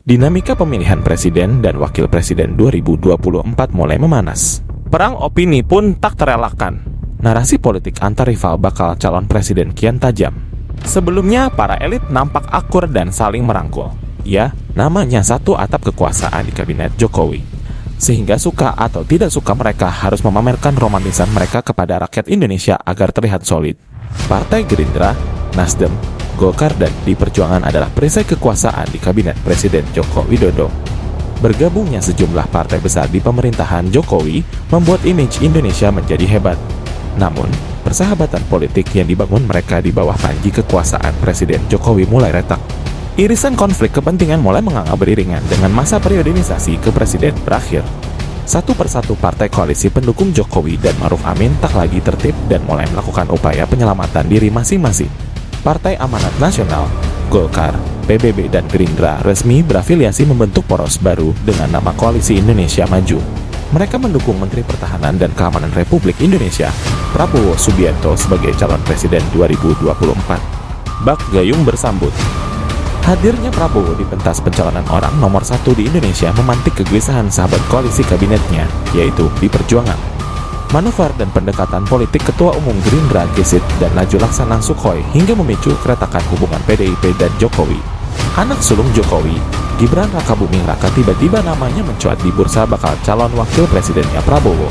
Dinamika pemilihan presiden dan wakil presiden 2024 mulai memanas. Perang opini pun tak terelakkan. Narasi politik antar rival bakal calon presiden kian tajam. Sebelumnya, para elit nampak akur dan saling merangkul. Ya, namanya satu atap kekuasaan di kabinet Jokowi. Sehingga suka atau tidak suka mereka harus memamerkan romantisan mereka kepada rakyat Indonesia agar terlihat solid. Partai Gerindra, Nasdem, Golkar dan di Perjuangan adalah perisai kekuasaan di kabinet Presiden Joko Widodo. Bergabungnya sejumlah partai besar di pemerintahan Jokowi membuat image Indonesia menjadi hebat. Namun, persahabatan politik yang dibangun mereka di bawah panji kekuasaan Presiden Jokowi mulai retak. Irisan konflik kepentingan mulai menganga beriringan dengan masa periodisasi ke presiden berakhir. Satu persatu partai koalisi pendukung Jokowi dan Maruf Amin tak lagi tertib dan mulai melakukan upaya penyelamatan diri masing-masing. Partai Amanat Nasional, Golkar, PBB dan Gerindra resmi berafiliasi membentuk poros baru dengan nama Koalisi Indonesia Maju. Mereka mendukung Menteri Pertahanan dan Keamanan Republik Indonesia, Prabowo Subianto sebagai calon presiden 2024. Bak gayung bersambut. Hadirnya Prabowo di pentas pencalonan orang nomor 1 di Indonesia memantik kegelisahan sahabat koalisi kabinetnya, yaitu di Perjuangan. Manuver dan pendekatan politik Ketua Umum Gerindra Gesit dan Laju Laksana Sukhoi hingga memicu keretakan hubungan PDIP dan Jokowi. Anak sulung Jokowi, Gibran Rakabuming Raka tiba-tiba namanya mencuat di bursa bakal calon wakil presidennya Prabowo.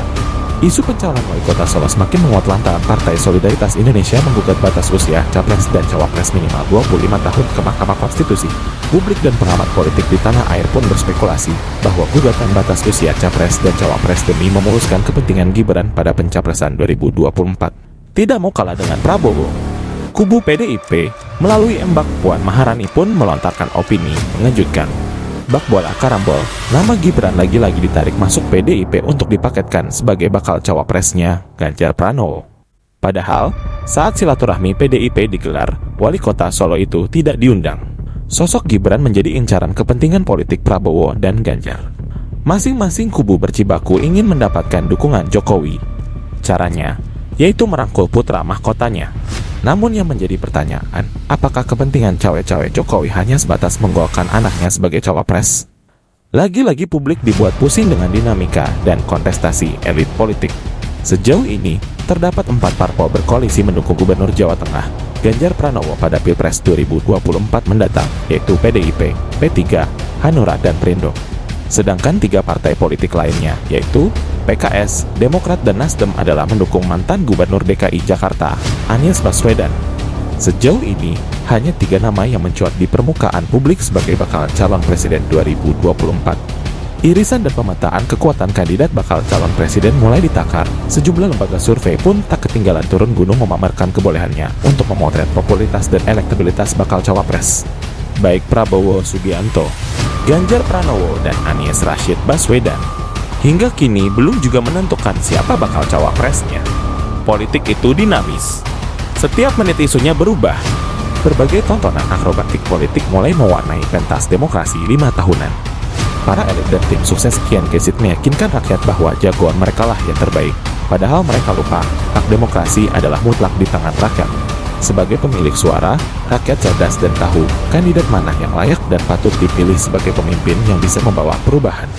Isu pencalonan wali kota Solo semakin menguat lantaran Partai Solidaritas Indonesia menggugat batas usia capres dan cawapres minimal 25 tahun ke Mahkamah Konstitusi. Publik dan pengamat politik di tanah air pun berspekulasi bahwa gugatan batas usia capres dan cawapres demi memuluskan kepentingan Gibran pada pencapresan 2024. Tidak mau kalah dengan Prabowo, kubu PDIP melalui Mbak Puan Maharani pun melontarkan opini mengejutkan. Bak bola karambol, nama Gibran lagi-lagi ditarik masuk PDIP untuk dipaketkan sebagai bakal cawapresnya Ganjar Pranowo. Padahal, saat silaturahmi PDIP digelar, wali kota Solo itu tidak diundang. Sosok Gibran menjadi incaran kepentingan politik Prabowo dan Ganjar. Masing-masing kubu berjibaku ingin mendapatkan dukungan Jokowi. Caranya, yaitu merangkul putra mahkotanya. Namun yang menjadi pertanyaan, apakah kepentingan cawe-cawe Jokowi hanya sebatas menggolkan anaknya sebagai cawapres? Lagi-lagi publik dibuat pusing dengan dinamika dan kontestasi elit politik. Sejauh ini, terdapat 4 parpol berkoalisi mendukung Gubernur Jawa Tengah, Ganjar Pranowo pada Pilpres 2024 mendatang, yaitu PDIP, P3, Hanura, dan Perindo. Sedangkan 3 partai politik lainnya, yaitu PKS, Demokrat, dan Nasdem adalah mendukung mantan Gubernur DKI Jakarta, Anies Baswedan. Sejauh ini, hanya 3 nama yang mencuat di permukaan publik sebagai bakal calon presiden 2024. Irisan dan pemetaan kekuatan kandidat bakal calon presiden mulai ditakar. Sejumlah lembaga survei pun tak ketinggalan turun gunung memamerkan kebolehannya untuk memotret popularitas dan elektabilitas bakal cawapres. Baik Prabowo Subianto, Ganjar Pranowo, dan Anies Rashid Baswedan. Hingga kini belum juga menentukan siapa bakal cawapresnya. Politik itu dinamis. Setiap menit isunya berubah. Berbagai tontonan akrobatik politik mulai mewarnai pentas demokrasi 5 tahunan. Para elit dan tim sukses Kian Gesit meyakinkan rakyat bahwa jagoan mereka lah yang terbaik. Padahal mereka lupa, hak demokrasi adalah mutlak di tangan rakyat. Sebagai pemilik suara, rakyat cerdas dan tahu kandidat mana yang layak dan patut dipilih sebagai pemimpin yang bisa membawa perubahan.